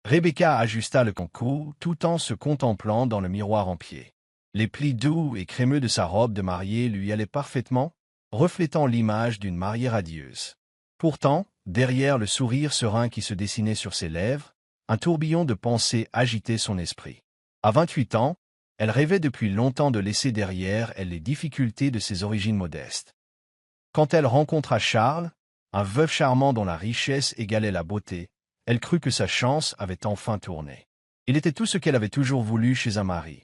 Rebecca ajusta le concours tout en se contemplant dans le miroir en pied. Les plis doux et crémeux de sa robe de mariée lui allaient parfaitement, reflétant l'image d'une mariée radieuse. Pourtant, derrière le sourire serein qui se dessinait sur ses lèvres, un tourbillon de pensées agitait son esprit. À 28 ans, elle rêvait depuis longtemps de laisser derrière elle les difficultés de ses origines modestes. Quand elle rencontra Charles, un veuf charmant dont la richesse égalait la beauté, elle crut que sa chance avait enfin tourné. Il était tout ce qu'elle avait toujours voulu chez un mari,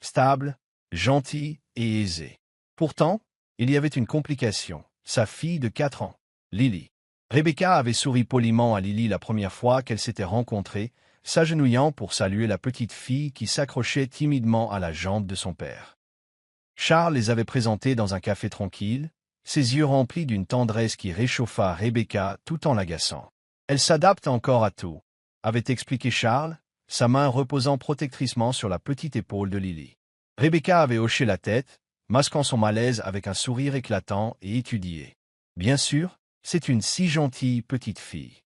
stable, gentil et aisé. Pourtant, il y avait une complication, sa fille de 4 ans, Lily. Rebecca avait souri poliment à Lily la première fois qu'elle s'était rencontrée, s'agenouillant pour saluer la petite fille qui s'accrochait timidement à la jambe de son père. Charles les avait présentés dans un café tranquille, ses yeux remplis d'une tendresse qui réchauffa Rebecca tout en l'agaçant. Elle s'adapte encore à tout, avait expliqué Charles, sa main reposant protectriquement sur la petite épaule de Lily. Rebecca avait hoché la tête, masquant son malaise avec un sourire éclatant et étudié. Bien sûr, c'est une si gentille petite fille.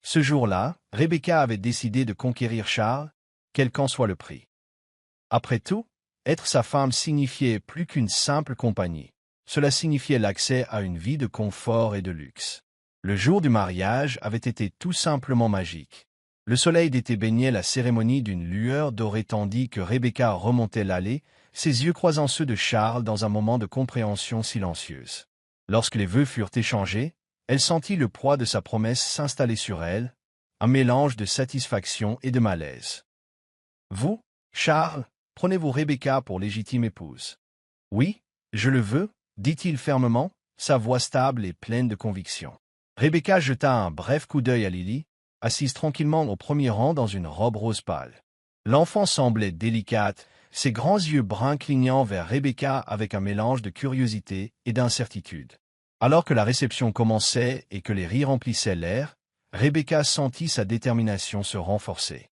Ce jour-là, Rebecca avait décidé de conquérir Charles, quel qu'en soit le prix. Après tout, être sa femme signifiait plus qu'une simple compagnie. Cela signifiait l'accès à une vie de confort et de luxe. Le jour du mariage avait été tout simplement magique. Le soleil d'été baignait la cérémonie d'une lueur dorée tandis que Rebecca remontait l'allée, ses yeux croisant ceux de Charles dans un moment de compréhension silencieuse. Lorsque les vœux furent échangés, elle sentit le poids de sa promesse s'installer sur elle, un mélange de satisfaction et de malaise. « Vous, Charles, prenez-vous Rebecca pour légitime épouse? »« Oui, je le veux, » dit-il fermement, sa voix stable et pleine de conviction. Rebecca jeta un bref coup d'œil à Lily, assise tranquillement au premier rang dans une robe rose pâle. L'enfant semblait délicate, ses grands yeux bruns clignant vers Rebecca avec un mélange de curiosité et d'incertitude. Alors que la réception commençait et que les rires remplissaient l'air, Rebecca sentit sa détermination se renforcer.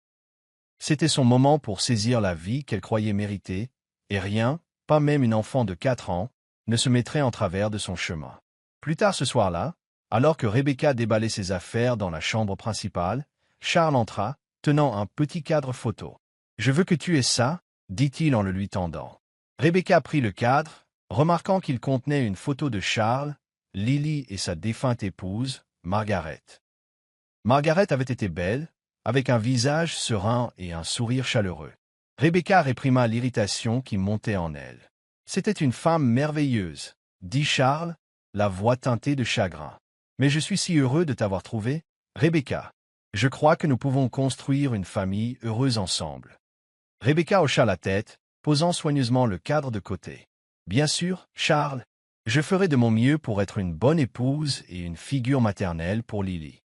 C'était son moment pour saisir la vie qu'elle croyait mériter, et rien, pas même une enfant de 4 ans, ne se mettrait en travers de son chemin. Plus tard ce soir-là, alors que Rebecca déballait ses affaires dans la chambre principale, Charles entra, tenant un petit cadre photo. « Je veux que tu aies ça, » dit-il en le lui tendant. Rebecca prit le cadre, remarquant qu'il contenait une photo de Charles, Lily et sa défunte épouse, Margaret. Margaret avait été belle, avec un visage serein et un sourire chaleureux. Rebecca réprima l'irritation qui montait en elle. « C'était une femme merveilleuse, » dit Charles, la voix teintée de chagrin. « Mais je suis si heureux de t'avoir trouvée, Rebecca. Je crois que nous pouvons construire une famille heureuse ensemble. » Rebecca hocha la tête, posant soigneusement le cadre de côté. « Bien sûr, Charles, je ferai de mon mieux pour être une bonne épouse et une figure maternelle pour Lily. »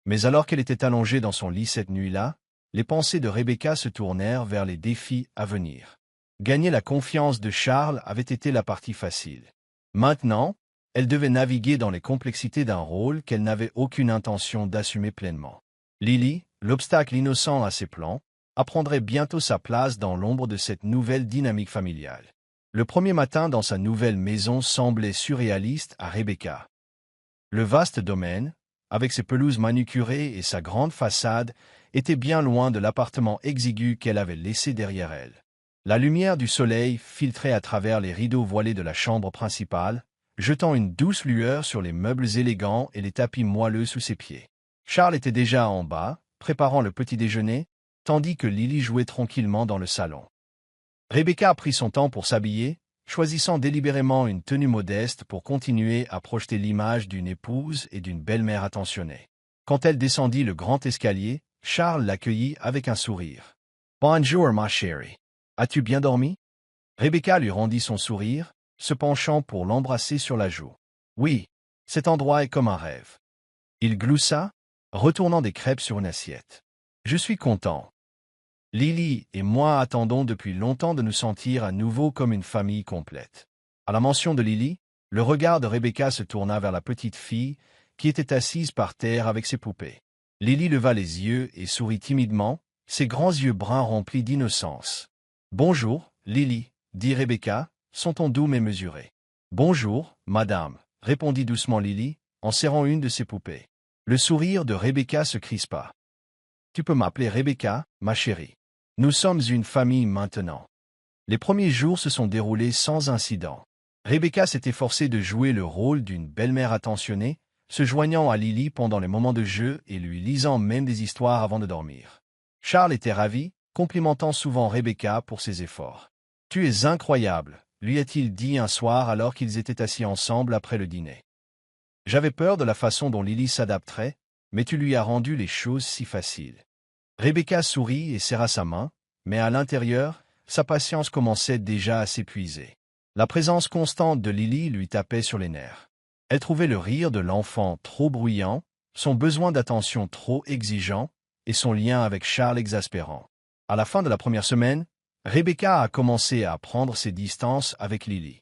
Mais alors qu'elle était allongée dans son lit cette nuit-là, les pensées de Rebecca se tournèrent vers les défis à venir. Gagner la confiance de Charles avait été la partie facile. Maintenant, elle devait naviguer dans les complexités d'un rôle qu'elle n'avait aucune intention d'assumer pleinement. Lily, l'obstacle innocent à ses plans, apprendrait bientôt sa place dans l'ombre de cette nouvelle dynamique familiale. Le premier matin dans sa nouvelle maison semblait surréaliste à Rebecca. Le vaste domaine, avec ses pelouses manucurées et sa grande façade, était bien loin de l'appartement exigu qu'elle avait laissé derrière elle. La lumière du soleil filtrait à travers les rideaux voilés de la chambre principale, jetant une douce lueur sur les meubles élégants et les tapis moelleux sous ses pieds. Charles était déjà en bas, préparant le petit déjeuner, tandis que Lily jouait tranquillement dans le salon. Rebecca prit son temps pour s'habiller, choisissant délibérément une tenue modeste pour continuer à projeter l'image d'une épouse et d'une belle-mère attentionnée. Quand elle descendit le grand escalier, Charles l'accueillit avec un sourire. « Bonjour, ma chérie. As-tu bien dormi ?» Rebecca lui rendit son sourire, se penchant pour l'embrasser sur la joue. « Oui, cet endroit est comme un rêve. » Il gloussa, retournant des crêpes sur une assiette. « Je suis content. Lily et moi attendons depuis longtemps de nous sentir à nouveau comme une famille complète. » À la mention de Lily, le regard de Rebecca se tourna vers la petite fille qui était assise par terre avec ses poupées. Lily leva les yeux et sourit timidement, ses grands yeux bruns remplis d'innocence. « Bonjour, Lily, » dit Rebecca, son ton doux mais mesuré. « Bonjour, madame, » répondit doucement Lily, en serrant une de ses poupées. Le sourire de Rebecca se crispa. Tu peux m'appeler Rebecca, ma chérie. Nous sommes une famille maintenant. Les premiers jours se sont déroulés sans incident. Rebecca s'est efforcée de jouer le rôle d'une belle-mère attentionnée, se joignant à Lily pendant les moments de jeu et lui lisant même des histoires avant de dormir. Charles était ravi, complimentant souvent Rebecca pour ses efforts. « Tu es incroyable », lui a-t-il dit un soir alors qu'ils étaient assis ensemble après le dîner. « J'avais peur de la façon dont Lily s'adapterait, mais tu lui as rendu les choses si faciles. » Rebecca sourit et serra sa main, mais à l'intérieur, sa patience commençait déjà à s'épuiser. La présence constante de Lily lui tapait sur les nerfs. Elle trouvait le rire de l'enfant trop bruyant, son besoin d'attention trop exigeant, et son lien avec Charles exaspérant. À la fin de la première semaine, Rebecca a commencé à prendre ses distances avec Lily.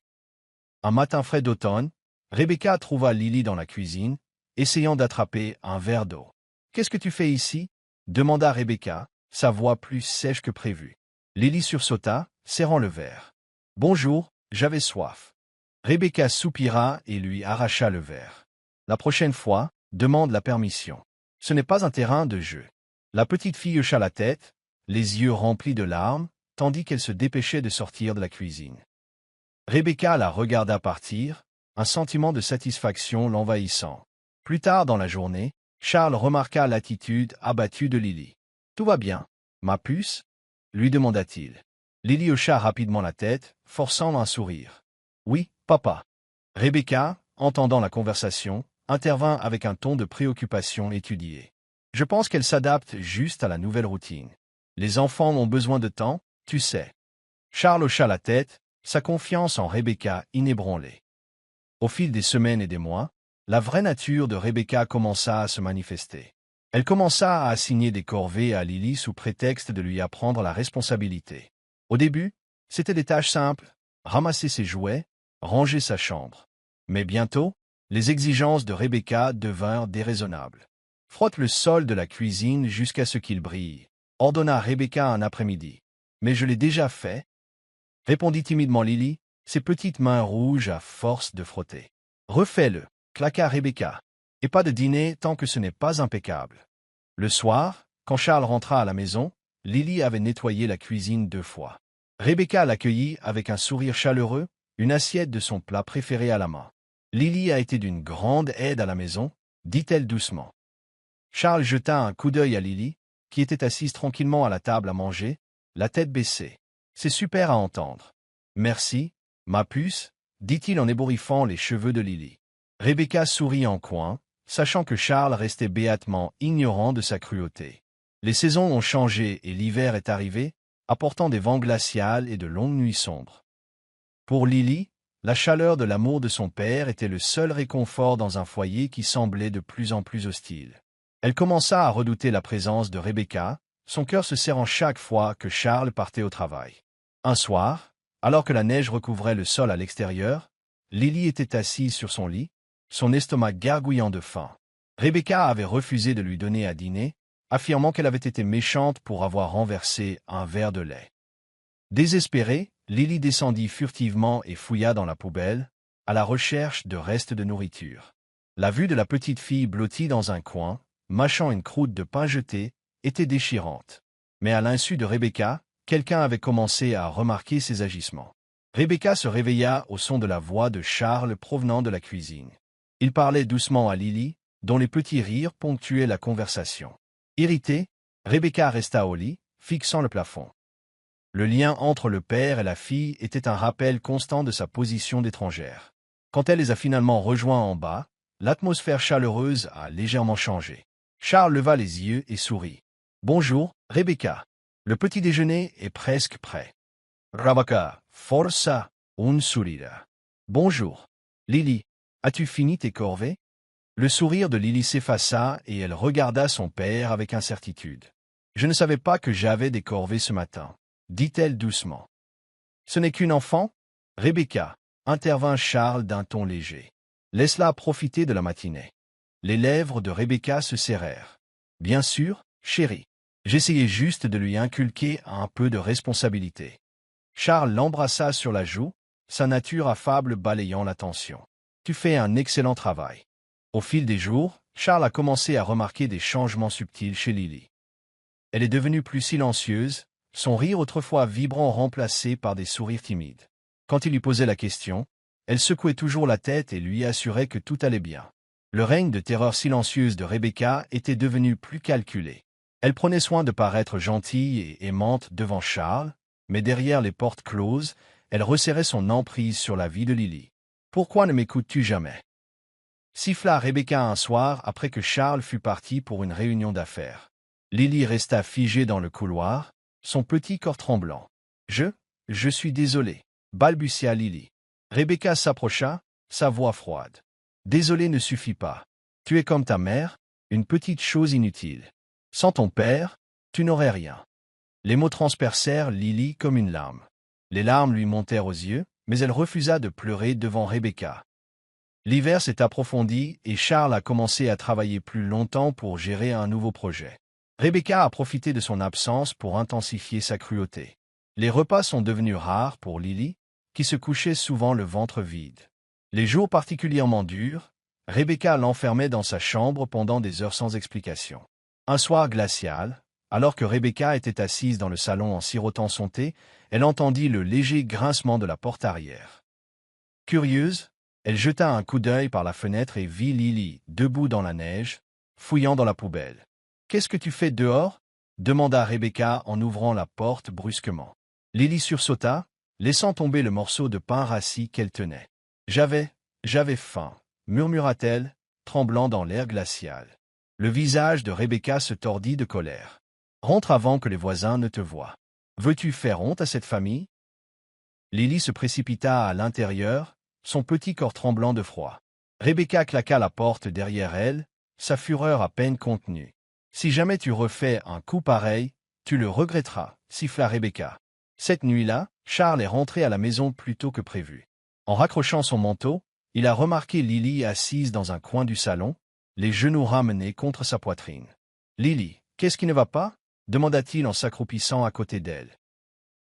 Un matin frais d'automne, Rebecca trouva Lily dans la cuisine, essayant d'attraper un verre d'eau. « Qu'est-ce que tu fais ici ?» demanda Rebecca, sa voix plus sèche que prévu. Lily sursauta, serrant le verre. « Bonjour, j'avais soif. » Rebecca soupira et lui arracha le verre. « La prochaine fois, demande la permission. Ce n'est pas un terrain de jeu. » La petite fille hocha la tête, les yeux remplis de larmes, tandis qu'elle se dépêchait de sortir de la cuisine. Rebecca la regarda partir, un sentiment de satisfaction l'envahissant. Plus tard dans la journée, Charles remarqua l'attitude abattue de Lily. « Tout va bien, ma puce ?» lui demanda-t-il. Lily hocha rapidement la tête, forçant un sourire. « Oui, papa. » Rebecca, entendant la conversation, intervint avec un ton de préoccupation étudié. « Je pense qu'elle s'adapte juste à la nouvelle routine. Les enfants ont besoin de temps, tu sais. » Charles hocha la tête, sa confiance en Rebecca inébranlée. Au fil des semaines et des mois, la vraie nature de Rebecca commença à se manifester. Elle commença à assigner des corvées à Lily sous prétexte de lui apprendre la responsabilité. Au début, c'étaient des tâches simples, ramasser ses jouets, ranger sa chambre. Mais bientôt, les exigences de Rebecca devinrent déraisonnables. « Frotte le sol de la cuisine jusqu'à ce qu'il brille », ordonna Rebecca un après-midi. « Mais je l'ai déjà fait, » répondit timidement Lily, ses petites mains rouges à force de frotter. « Refais-le, » claqua Rebecca. « Et pas de dîner tant que ce n'est pas impeccable. » Le soir, quand Charles rentra à la maison, Lily avait nettoyé la cuisine 2 fois. Rebecca l'accueillit avec un sourire chaleureux, une assiette de son plat préféré à la main. « Lily a été d'une grande aide à la maison, » dit-elle doucement. Charles jeta un coup d'œil à Lily, qui était assise tranquillement à la table à manger, la tête baissée. « C'est super à entendre. »« Merci, ma puce, » dit-il en ébouriffant les cheveux de Lily. Rebecca sourit en coin, sachant que Charles restait béatement ignorant de sa cruauté. Les saisons ont changé et l'hiver est arrivé, apportant des vents glaciales et de longues nuits sombres. Pour Lily, la chaleur de l'amour de son père était le seul réconfort dans un foyer qui semblait de plus en plus hostile. Elle commença à redouter la présence de Rebecca, son cœur se serrant chaque fois que Charles partait au travail. Un soir, alors que la neige recouvrait le sol à l'extérieur, Lily était assise sur son lit, son estomac gargouillant de faim. Rebecca avait refusé de lui donner à dîner, affirmant qu'elle avait été méchante pour avoir renversé un verre de lait. Désespérée, Lily descendit furtivement et fouilla dans la poubelle, à la recherche de restes de nourriture. La vue de la petite fille blottie dans un coin, mâchant une croûte de pain jeté, était déchirante. Mais à l'insu de Rebecca, quelqu'un avait commencé à remarquer ses agissements. Rebecca se réveilla au son de la voix de Charles provenant de la cuisine. Il parlait doucement à Lily, dont les petits rires ponctuaient la conversation. Irritée, Rebecca resta au lit, fixant le plafond. Le lien entre le père et la fille était un rappel constant de sa position d'étrangère. Quand elle les a finalement rejoints en bas, l'atmosphère chaleureuse a légèrement changé. Charles leva les yeux et sourit. « Bonjour, Rebecca. Le petit déjeuner est presque prêt. » Rebecca, força un sourire. « Bonjour. Lily, as-tu fini tes corvées ?» Le sourire de Lily s'effaça et elle regarda son père avec incertitude. « Je ne savais pas que j'avais des corvées ce matin, » dit-elle doucement. « Ce n'est qu'une enfant, Rebecca, » intervint Charles d'un ton léger. « Laisse-la profiter de la matinée. » Les lèvres de Rebecca se serrèrent. « Bien sûr, chérie. J'essayais juste de lui inculquer un peu de responsabilité. » Charles l'embrassa sur la joue, sa nature affable balayant la tension. « Tu fais un excellent travail. » Au fil des jours, Charles a commencé à remarquer des changements subtils chez Lily. Elle est devenue plus silencieuse, son rire autrefois vibrant remplacé par des sourires timides. Quand il lui posait la question, elle secouait toujours la tête et lui assurait que tout allait bien. Le règne de terreur silencieuse de Rebecca était devenu plus calculé. Elle prenait soin de paraître gentille et aimante devant Charles, mais derrière les portes closes, elle resserrait son emprise sur la vie de Lily. « Pourquoi ne m'écoutes-tu jamais ?» siffla Rebecca un soir après que Charles fut parti pour une réunion d'affaires. Lily resta figée dans le couloir, son petit corps tremblant. « Je suis désolé, » balbutia Lily. Rebecca s'approcha, sa voix froide. « Désolé ne suffit pas. Tu es comme ta mère, une petite chose inutile. Sans ton père, tu n'aurais rien. » Les mots transpercèrent Lily comme une larme. Les larmes lui montèrent aux yeux, mais elle refusa de pleurer devant Rebecca. L'hiver s'est approfondi et Charles a commencé à travailler plus longtemps pour gérer un nouveau projet. Rebecca a profité de son absence pour intensifier sa cruauté. Les repas sont devenus rares pour Lily, qui se couchait souvent le ventre vide. Les jours particulièrement durs, Rebecca l'enfermait dans sa chambre pendant des heures sans explication. Un soir glacial, alors que Rebecca était assise dans le salon en sirotant son thé, elle entendit le léger grincement de la porte arrière. Curieuse, elle jeta un coup d'œil par la fenêtre et vit Lily, debout dans la neige, fouillant dans la poubelle. « Qu'est-ce que tu fais dehors ?» demanda Rebecca en ouvrant la porte brusquement. Lily sursauta, laissant tomber le morceau de pain rassis qu'elle tenait. « J'avais faim, » murmura-t-elle, tremblant dans l'air glacial. Le visage de Rebecca se tordit de colère. « Rentre avant que les voisins ne te voient. Veux-tu faire honte à cette famille ?» Lily se précipita à l'intérieur, son petit corps tremblant de froid. Rebecca claqua la porte derrière elle, sa fureur à peine contenue. « Si jamais tu refais un coup pareil, tu le regretteras, » siffla Rebecca. Cette nuit-là, Charles est rentré à la maison plus tôt que prévu. En raccrochant son manteau, il a remarqué Lily assise dans un coin du salon, les genoux ramenés contre sa poitrine. « Lily, qu'est-ce qui ne va pas ?» demanda-t-il en s'accroupissant à côté d'elle.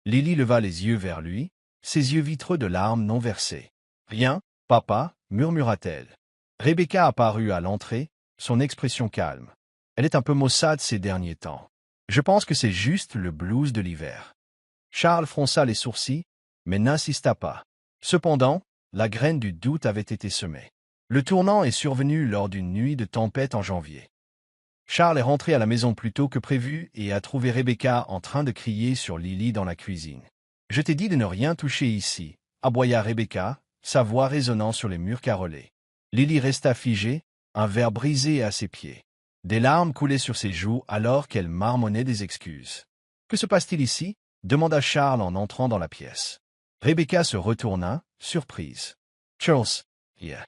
Lily leva les yeux vers lui, ses yeux vitreux de larmes non versées. « Rien, papa, » murmura-t-elle. Rebecca apparut à l'entrée, son expression calme. Elle est un peu maussade ces derniers temps. Je pense que c'est juste le blues de l'hiver. Charles fronça les sourcils, mais n'insista pas. Cependant, la graine du doute avait été semée. Le tournant est survenu lors d'une nuit de tempête en janvier. Charles est rentré à la maison plus tôt que prévu et a trouvé Rebecca en train de crier sur Lily dans la cuisine. « Je t'ai dit de ne rien toucher ici », aboya Rebecca, sa voix résonnant sur les murs carrelés. Lily resta figée, un verre brisé à ses pieds. Des larmes coulaient sur ses joues alors qu'elle marmonnait des excuses. « Que se passe-t-il ici ?» demanda Charles en entrant dans la pièce. Rebecca se retourna, surprise. « Charles, yeah.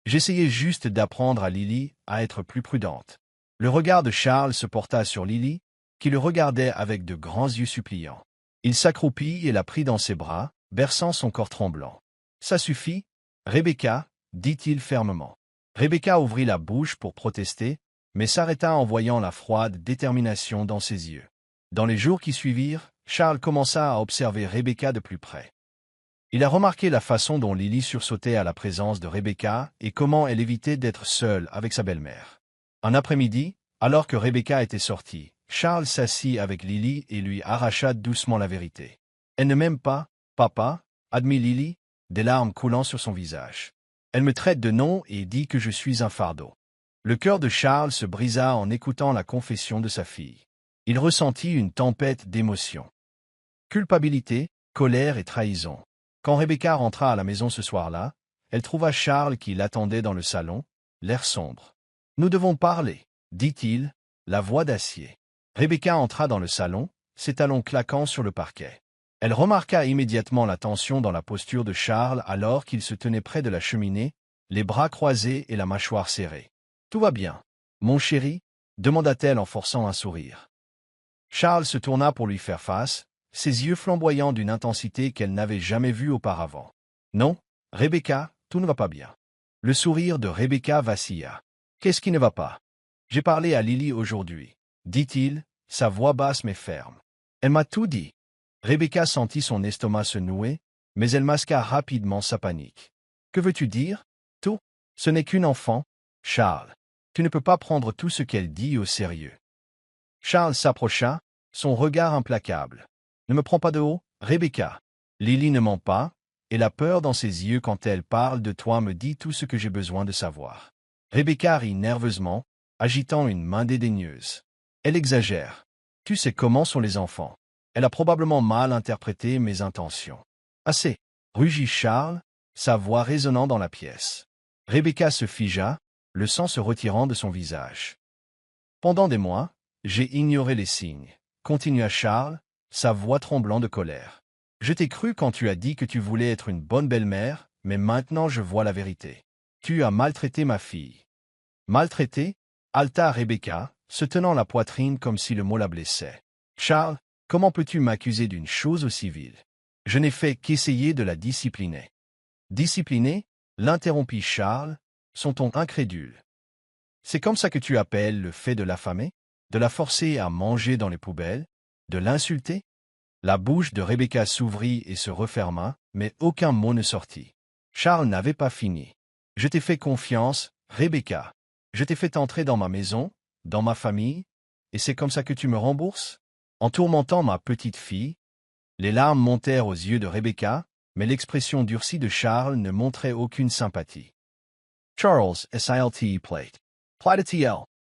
J'essayais juste d'apprendre à Lily à être plus prudente. » Le regard de Charles se porta sur Lily, qui le regardait avec de grands yeux suppliants. Il s'accroupit et la prit dans ses bras, berçant son corps tremblant. « Ça suffit, Rebecca, » dit-il fermement. Rebecca ouvrit la bouche pour protester, mais s'arrêta en voyant la froide détermination dans ses yeux. Dans les jours qui suivirent, Charles commença à observer Rebecca de plus près. Il a remarqué la façon dont Lily sursautait à la présence de Rebecca et comment elle évitait d'être seule avec sa belle-mère. Un après-midi, alors que Rebecca était sortie, Charles s'assit avec Lily et lui arracha doucement la vérité. « Elle ne m'aime pas, papa, » admit Lily, des larmes coulant sur son visage. « Elle me traite de nom et dit que je suis un fardeau. » Le cœur de Charles se brisa en écoutant la confession de sa fille. Il ressentit une tempête d'émotions. Culpabilité, colère et trahison. Quand Rebecca rentra à la maison ce soir-là, elle trouva Charles qui l'attendait dans le salon, l'air sombre. « Nous devons parler, » dit-il, la voix d'acier. Rebecca entra dans le salon, ses talons claquant sur le parquet. Elle remarqua immédiatement la tension dans la posture de Charles alors qu'il se tenait près de la cheminée, les bras croisés et la mâchoire serrée. « Tout va bien, mon chéri ?» demanda-t-elle en forçant un sourire. Charles se tourna pour lui faire face, ses yeux flamboyants d'une intensité qu'elle n'avait jamais vue auparavant. « Non, Rebecca, tout ne va pas bien. » Le sourire de Rebecca vacilla. « Qu'est-ce qui ne va pas ? J'ai parlé à Lily aujourd'hui, » dit-il, sa voix basse mais ferme. « Elle m'a tout dit. » Rebecca sentit son estomac se nouer, mais elle masqua rapidement sa panique. « Que veux-tu dire ? Tout ? Ce n'est qu'une enfant, Charles. Tu ne peux pas prendre tout ce qu'elle dit au sérieux. » Charles s'approcha, son regard implacable. « Ne me prends pas de haut, Rebecca. Lily ne ment pas, et la peur dans ses yeux quand elle parle de toi me dit tout ce que j'ai besoin de savoir. » Rebecca rit nerveusement, agitant une main dédaigneuse. Elle exagère. Tu sais comment sont les enfants. Elle a probablement mal interprété mes intentions. Assez, rugit Charles, sa voix résonnant dans la pièce. Rebecca se figea, le sang se retirant de son visage. Pendant des mois, j'ai ignoré les signes, continua Charles, sa voix tremblant de colère. Je t'ai cru quand tu as dit que tu voulais être une bonne belle-mère, mais maintenant je vois la vérité. Tu as maltraité ma fille. Maltraité? Halta Rebecca, se tenant la poitrine comme si le mot la blessait. Charles, comment peux-tu m'accuser d'une chose aussi vile? Je n'ai fait qu'essayer de la discipliner. Discipliner? L'interrompit Charles, son ton incrédule. C'est comme ça que tu appelles le fait de l'affamer? De la forcer à manger dans les poubelles? De l'insulter? La bouche de Rebecca s'ouvrit et se referma, mais aucun mot ne sortit. Charles n'avait pas fini. Je t'ai fait confiance, Rebecca. Je t'ai fait entrer dans ma maison, dans ma famille, et c'est comme ça que tu me rembourses? En tourmentant ma petite fille, les larmes montèrent aux yeux de Rebecca, mais l'expression durcie de Charles ne montrait aucune sympathie. Charles, SILT plate. Plate-t-il.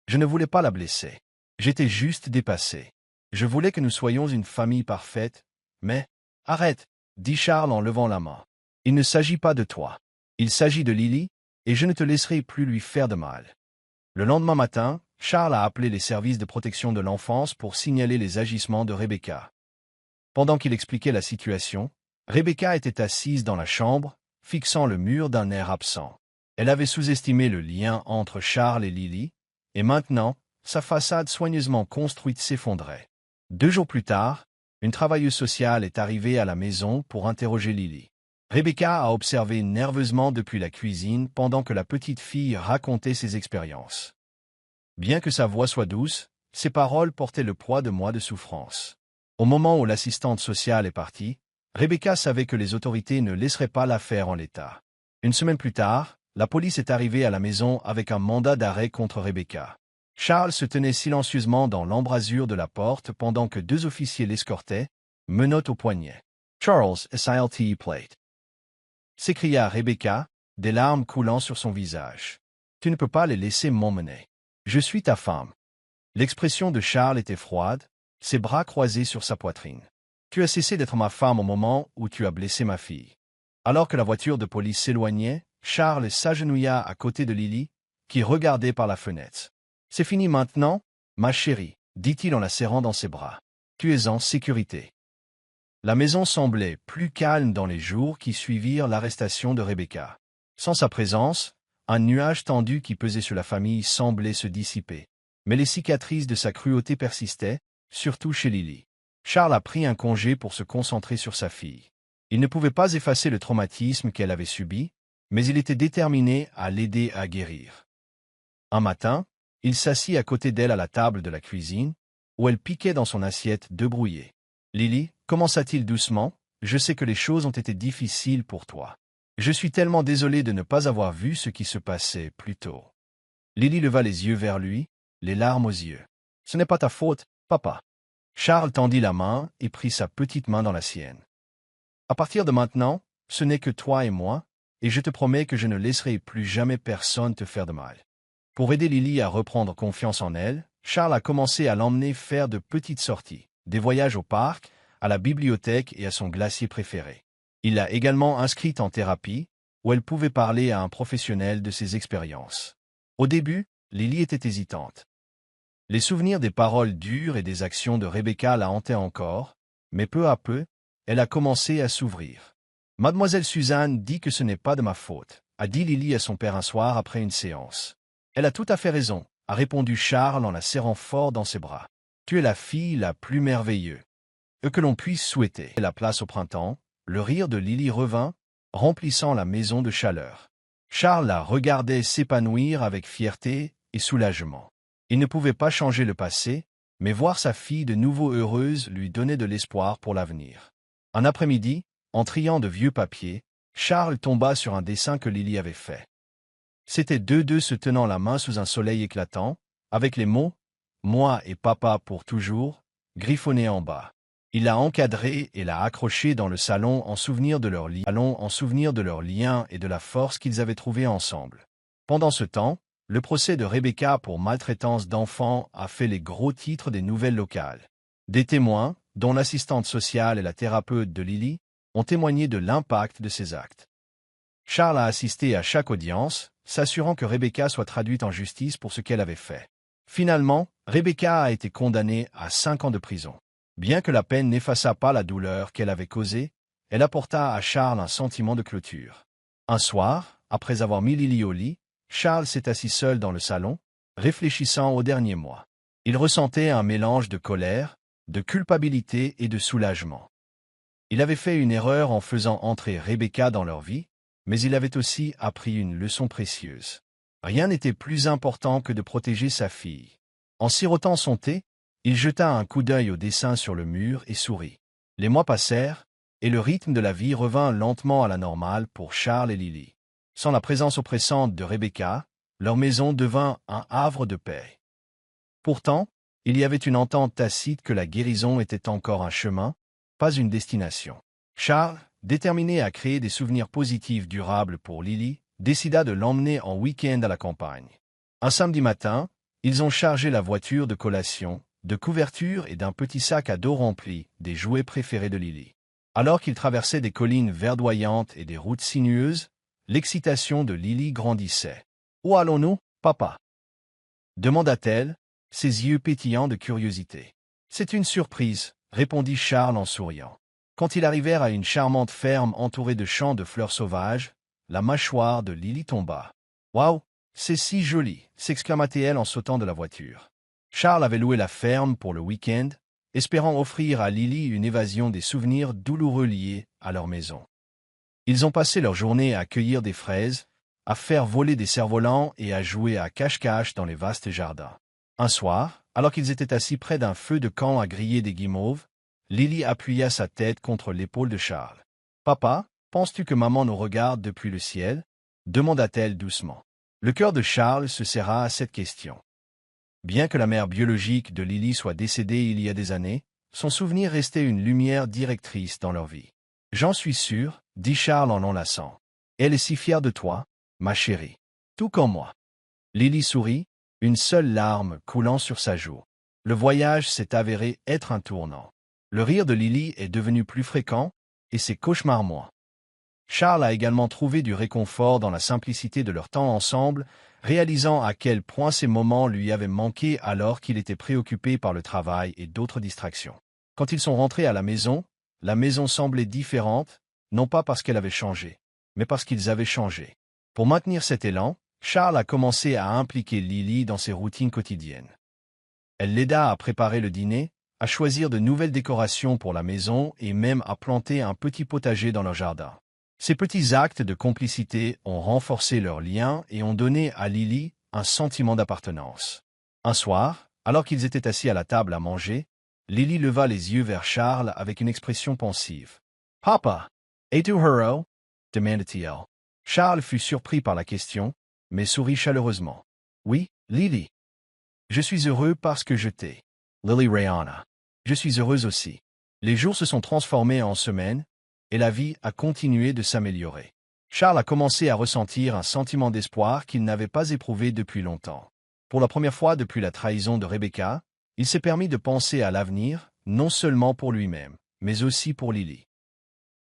Je ne voulais pas la blesser. J'étais juste dépassé. Je voulais que nous soyons une famille parfaite, mais... Arrête, dit Charles en levant la main. Il ne s'agit pas de toi. Il s'agit de Lily, et je ne te laisserai plus lui faire de mal. Le lendemain matin, Charles a appelé les services de protection de l'enfance pour signaler les agissements de Rebecca. Pendant qu'il expliquait la situation, Rebecca était assise dans la chambre, fixant le mur d'un air absent. Elle avait sous-estimé le lien entre Charles et Lily, et maintenant, sa façade soigneusement construite s'effondrait. 2 jours plus tard, une travailleuse sociale est arrivée à la maison pour interroger Lily. Rebecca a observé nerveusement depuis la cuisine pendant que la petite fille racontait ses expériences. Bien que sa voix soit douce, ses paroles portaient le poids de mois de souffrance. Au moment où l'assistante sociale est partie, Rebecca savait que les autorités ne laisseraient pas l'affaire en l'état. Une semaine plus tard, la police est arrivée à la maison avec un mandat d'arrêt contre Rebecca. Charles se tenait silencieusement dans l'embrasure de la porte pendant que 2 officiers l'escortaient, menottes au poignet. Charles, SILT plate. S'écria Rebecca, des larmes coulant sur son visage. Tu ne peux pas les laisser m'emmener. Je suis ta femme. L'expression de Charles était froide, ses bras croisés sur sa poitrine. Tu as cessé d'être ma femme au moment où tu as blessé ma fille. Alors que la voiture de police s'éloignait, Charles s'agenouilla à côté de Lily, qui regardait par la fenêtre. C'est fini maintenant, ma chérie, dit-il en la serrant dans ses bras. Tu es en sécurité. La maison semblait plus calme dans les jours qui suivirent l'arrestation de Rebecca. Sans sa présence, un nuage tendu qui pesait sur la famille semblait se dissiper. Mais les cicatrices de sa cruauté persistaient, surtout chez Lily. Charles a pris un congé pour se concentrer sur sa fille. Il ne pouvait pas effacer le traumatisme qu'elle avait subi, mais il était déterminé à l'aider à guérir. Un matin, il s'assit à côté d'elle à la table de la cuisine, où elle piquait dans son assiette d'œufs brouillés. « Lily, commença-t-il doucement, je sais que les choses ont été difficiles pour toi. Je suis tellement désolé de ne pas avoir vu ce qui se passait plus tôt. » Lily leva les yeux vers lui, les larmes aux yeux. « Ce n'est pas ta faute, papa. » Charles tendit la main et prit sa petite main dans la sienne. « À partir de maintenant, ce n'est que toi et moi, et je te promets que je ne laisserai plus jamais personne te faire de mal. » Pour aider Lily à reprendre confiance en elle, Charles a commencé à l'emmener faire de petites sorties, des voyages au parc, à la bibliothèque et à son glacier préféré. Il l'a également inscrite en thérapie, où elle pouvait parler à un professionnel de ses expériences. Au début, Lily était hésitante. Les souvenirs des paroles dures et des actions de Rebecca la hantaient encore, mais peu à peu, elle a commencé à s'ouvrir. « Mademoiselle Suzanne dit que ce n'est pas de ma faute », a dit Lily à son père un soir après une séance. « Elle a tout à fait raison », a répondu Charles en la serrant fort dans ses bras. « Tu es la fille la plus merveilleuse que l'on puisse souhaiter. » La place au printemps, le rire de Lily revint, remplissant la maison de chaleur. Charles la regardait s'épanouir avec fierté et soulagement. Il ne pouvait pas changer le passé, mais voir sa fille de nouveau heureuse lui donnait de l'espoir pour l'avenir. Un après-midi, en triant de vieux papiers, Charles tomba sur un dessin que Lily avait fait. C'étaient deux se tenant la main sous un soleil éclatant, avec les mots moi et papa pour toujours, griffonné en bas. Il l'a encadré et l'a accroché dans le salon en souvenir de leur lien et de la force qu'ils avaient trouvée ensemble. Pendant ce temps, le procès de Rebecca pour maltraitance d'enfants a fait les gros titres des nouvelles locales. Des témoins, dont l'assistante sociale et la thérapeute de Lily, ont témoigné de l'impact de ces actes. Charles a assisté à chaque audience, s'assurant que Rebecca soit traduite en justice pour ce qu'elle avait fait. Finalement, Rebecca a été condamnée à 5 ans de prison. Bien que la peine n'effaçât pas la douleur qu'elle avait causée, elle apporta à Charles un sentiment de clôture. Un soir, après avoir mis Lily au lit, Charles s'est assis seul dans le salon, réfléchissant aux derniers mois. Il ressentait un mélange de colère, de culpabilité et de soulagement. Il avait fait une erreur en faisant entrer Rebecca dans leur vie, mais il avait aussi appris une leçon précieuse. Rien n'était plus important que de protéger sa fille. En sirotant son thé, il jeta un coup d'œil au dessin sur le mur et sourit. Les mois passèrent, et le rythme de la vie revint lentement à la normale pour Charles et Lily. Sans la présence oppressante de Rebecca, leur maison devint un havre de paix. Pourtant, il y avait une entente tacite que la guérison était encore un chemin, pas une destination. Charles, déterminé à créer des souvenirs positifs durables pour Lily, décida de l'emmener en week-end à la campagne. Un samedi matin, ils ont chargé la voiture de collation, de couvertures et d'un petit sac à dos rempli des jouets préférés de Lily. Alors qu'ils traversaient des collines verdoyantes et des routes sinueuses, l'excitation de Lily grandissait. « Où allons-nous, papa » demanda-t-elle, ses yeux pétillants de curiosité. « C'est une surprise » répondit Charles en souriant. Quand ils arrivèrent à une charmante ferme entourée de champs de fleurs sauvages, la mâchoire de Lily tomba. « Waouh, c'est si joli !» s'exclama-t-elle en sautant de la voiture. Charles avait loué la ferme pour le week-end, espérant offrir à Lily une évasion des souvenirs douloureux liés à leur maison. Ils ont passé leur journée à cueillir des fraises, à faire voler des cerfs-volants et à jouer à cache-cache dans les vastes jardins. Un soir, alors qu'ils étaient assis près d'un feu de camp à griller des guimauves, Lily appuya sa tête contre l'épaule de Charles. « Papa, penses-tu que maman nous regarde depuis le ciel » demanda-t-elle doucement. Le cœur de Charles se serra à cette question. Bien que la mère biologique de Lily soit décédée il y a des années, son souvenir restait une lumière directrice dans leur vie. « J'en suis sûr, » dit Charles en l'enlaçant. « Elle est si fière de toi, ma chérie. Tout comme moi. » Lily sourit, une seule larme coulant sur sa joue. Le voyage s'est avéré être un tournant. Le rire de Lily est devenu plus fréquent, et ses cauchemars moins. Charles a également trouvé du réconfort dans la simplicité de leur temps ensemble, réalisant à quel point ces moments lui avaient manqué alors qu'il était préoccupé par le travail et d'autres distractions. Quand ils sont rentrés à la maison semblait différente, non pas parce qu'elle avait changé, mais parce qu'ils avaient changé. Pour maintenir cet élan, Charles a commencé à impliquer Lily dans ses routines quotidiennes. Elle l'aida à préparer le dîner, à choisir de nouvelles décorations pour la maison et même à planter un petit potager dans leur jardin. Ces petits actes de complicité ont renforcé leur lien et ont donné à Lily un sentiment d'appartenance. Un soir, alors qu'ils étaient assis à la table à manger, Lily leva les yeux vers Charles avec une expression pensive. « Papa, es-tu heureux » demanda-t-il. Charles fut surpris par la question, mais sourit chaleureusement. « Oui, Lily. Je suis heureux parce que je t'ai. » Lily Rayana. Je suis heureuse aussi. Les jours se sont transformés en semaines, et la vie a continué de s'améliorer. Charles a commencé à ressentir un sentiment d'espoir qu'il n'avait pas éprouvé depuis longtemps. Pour la première fois depuis la trahison de Rebecca, il s'est permis de penser à l'avenir, non seulement pour lui-même, mais aussi pour Lily.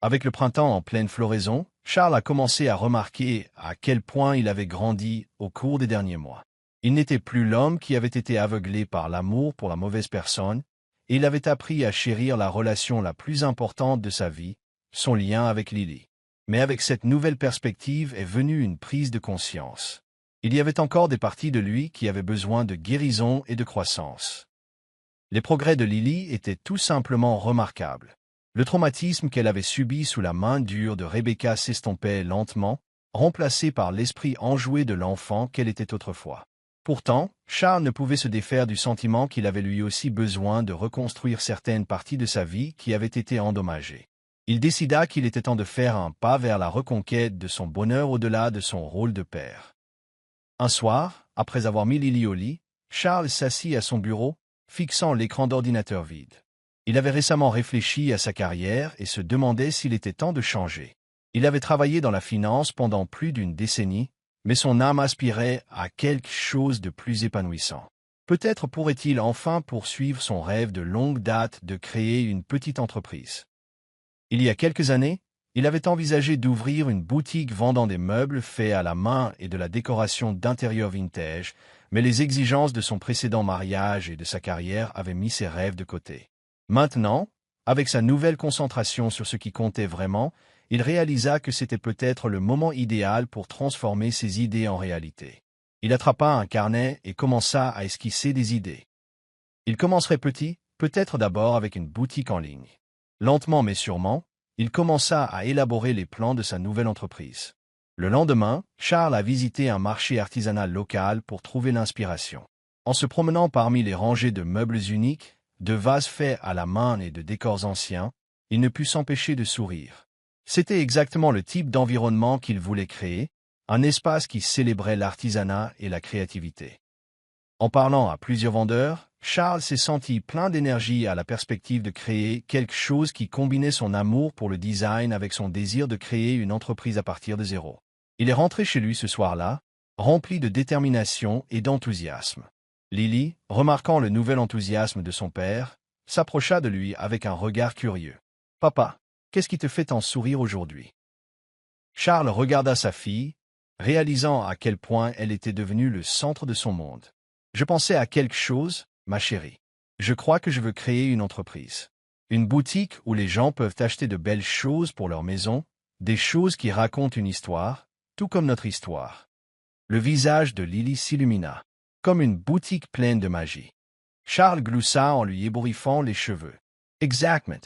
Avec le printemps en pleine floraison, Charles a commencé à remarquer à quel point il avait grandi au cours des derniers mois. Il n'était plus l'homme qui avait été aveuglé par l'amour pour la mauvaise personne, et il avait appris à chérir la relation la plus importante de sa vie, son lien avec Lily. Mais avec cette nouvelle perspective est venue une prise de conscience. Il y avait encore des parties de lui qui avaient besoin de guérison et de croissance. Les progrès de Lily étaient tout simplement remarquables. Le traumatisme qu'elle avait subi sous la main dure de Rebecca s'estompait lentement, remplacé par l'esprit enjoué de l'enfant qu'elle était autrefois. Pourtant, Charles ne pouvait se défaire du sentiment qu'il avait lui aussi besoin de reconstruire certaines parties de sa vie qui avaient été endommagées. Il décida qu'il était temps de faire un pas vers la reconquête de son bonheur au-delà de son rôle de père. Un soir, après avoir mis Lily au lit, Charles s'assit à son bureau, fixant l'écran d'ordinateur vide. Il avait récemment réfléchi à sa carrière et se demandait s'il était temps de changer. Il avait travaillé dans la finance pendant plus d'une décennie, mais son âme aspirait à quelque chose de plus épanouissant. Peut-être pourrait-il enfin poursuivre son rêve de longue date de créer une petite entreprise. Il y a quelques années, il avait envisagé d'ouvrir une boutique vendant des meubles faits à la main et de la décoration d'intérieur vintage, mais les exigences de son précédent mariage et de sa carrière avaient mis ses rêves de côté. Maintenant, avec sa nouvelle concentration sur ce qui comptait vraiment, il réalisa que c'était peut-être le moment idéal pour transformer ses idées en réalité. Il attrapa un carnet et commença à esquisser des idées. Il commencerait petit, peut-être d'abord avec une boutique en ligne. Lentement mais sûrement, il commença à élaborer les plans de sa nouvelle entreprise. Le lendemain, Charles a visité un marché artisanal local pour trouver l'inspiration. En se promenant parmi les rangées de meubles uniques, de vases faits à la main et de décors anciens, il ne put s'empêcher de sourire. C'était exactement le type d'environnement qu'il voulait créer, un espace qui célébrait l'artisanat et la créativité. En parlant à plusieurs vendeurs, Charles s'est senti plein d'énergie à la perspective de créer quelque chose qui combinait son amour pour le design avec son désir de créer une entreprise à partir de zéro. Il est rentré chez lui ce soir-là, rempli de détermination et d'enthousiasme. Lily, remarquant le nouvel enthousiasme de son père, s'approcha de lui avec un regard curieux. « Papa, qu'est-ce qui te fait tant sourire aujourd'hui ?» Charles regarda sa fille, réalisant à quel point elle était devenue le centre de son monde. « Je pensais à quelque chose, ma chérie. Je crois que je veux créer une entreprise. Une boutique où les gens peuvent acheter de belles choses pour leur maison, des choses qui racontent une histoire, tout comme notre histoire. » Le visage de Lily s'illumina, comme une boutique pleine de magie. Charles gloussa en lui ébouriffant les cheveux. « Exactement.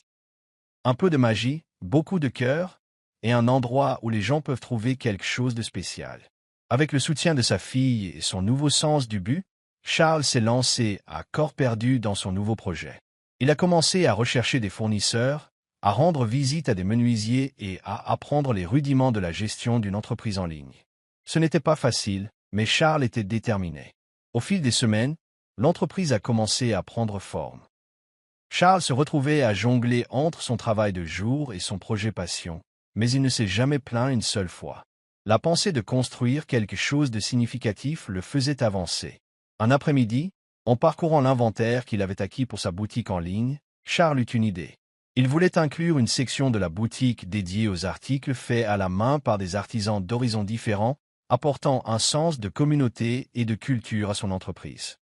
Un peu de magie, beaucoup de cœur, et un endroit où les gens peuvent trouver quelque chose de spécial. » Avec le soutien de sa fille et son nouveau sens du but, Charles s'est lancé à corps perdu dans son nouveau projet. Il a commencé à rechercher des fournisseurs, à rendre visite à des menuisiers et à apprendre les rudiments de la gestion d'une entreprise en ligne. Ce n'était pas facile, mais Charles était déterminé. Au fil des semaines, l'entreprise a commencé à prendre forme. Charles se retrouvait à jongler entre son travail de jour et son projet passion, mais il ne s'est jamais plaint une seule fois. La pensée de construire quelque chose de significatif le faisait avancer. Un après-midi, en parcourant l'inventaire qu'il avait acquis pour sa boutique en ligne, Charles eut une idée. Il voulait inclure une section de la boutique dédiée aux articles faits à la main par des artisans d'horizons différents, apportant un sens de communauté et de culture à son entreprise.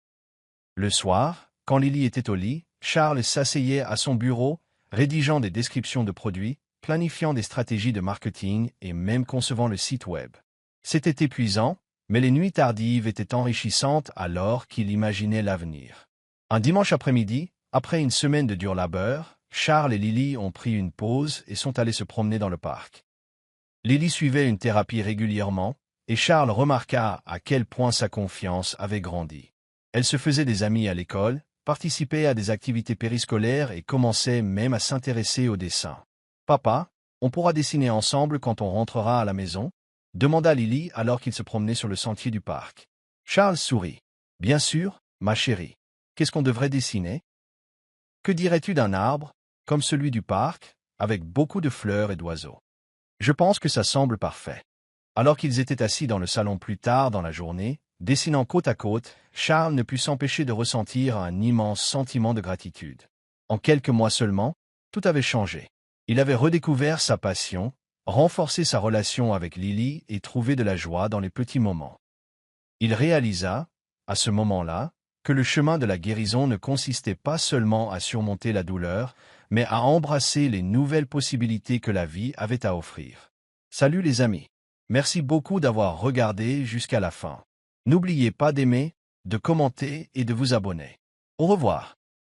Le soir, quand Lily était au lit, Charles s'asseyait à son bureau, rédigeant des descriptions de produits, planifiant des stratégies de marketing et même concevant le site web. C'était épuisant, mais les nuits tardives étaient enrichissantes alors qu'il imaginait l'avenir. Un dimanche après-midi, après une semaine de dur labeur, Charles et Lily ont pris une pause et sont allés se promener dans le parc. Lily suivait une thérapie régulièrement, et Charles remarqua à quel point sa confiance avait grandi. Elle se faisait des amis à l'école, participait à des activités périscolaires et commençait même à s'intéresser au dessin. « Papa, on pourra dessiner ensemble quand on rentrera à la maison ?» demanda Lily alors qu'il se promenait sur le sentier du parc. Charles sourit. « Bien sûr, ma chérie. Qu'est-ce qu'on devrait dessiner? Que dirais-tu d'un arbre, comme celui du parc, avec beaucoup de fleurs et d'oiseaux? Je pense que ça semble parfait. » Alors qu'ils étaient assis dans le salon plus tard dans la journée, dessinant côte à côte, Charles ne put s'empêcher de ressentir un immense sentiment de gratitude. En quelques mois seulement, tout avait changé. Il avait redécouvert sa passion, renforcé sa relation avec Lily et trouvé de la joie dans les petits moments. Il réalisa, à ce moment-là, que le chemin de la guérison ne consistait pas seulement à surmonter la douleur, mais à embrasser les nouvelles possibilités que la vie avait à offrir. Salut les amis! Merci beaucoup d'avoir regardé jusqu'à la fin. N'oubliez pas d'aimer, de commenter et de vous abonner. Au revoir.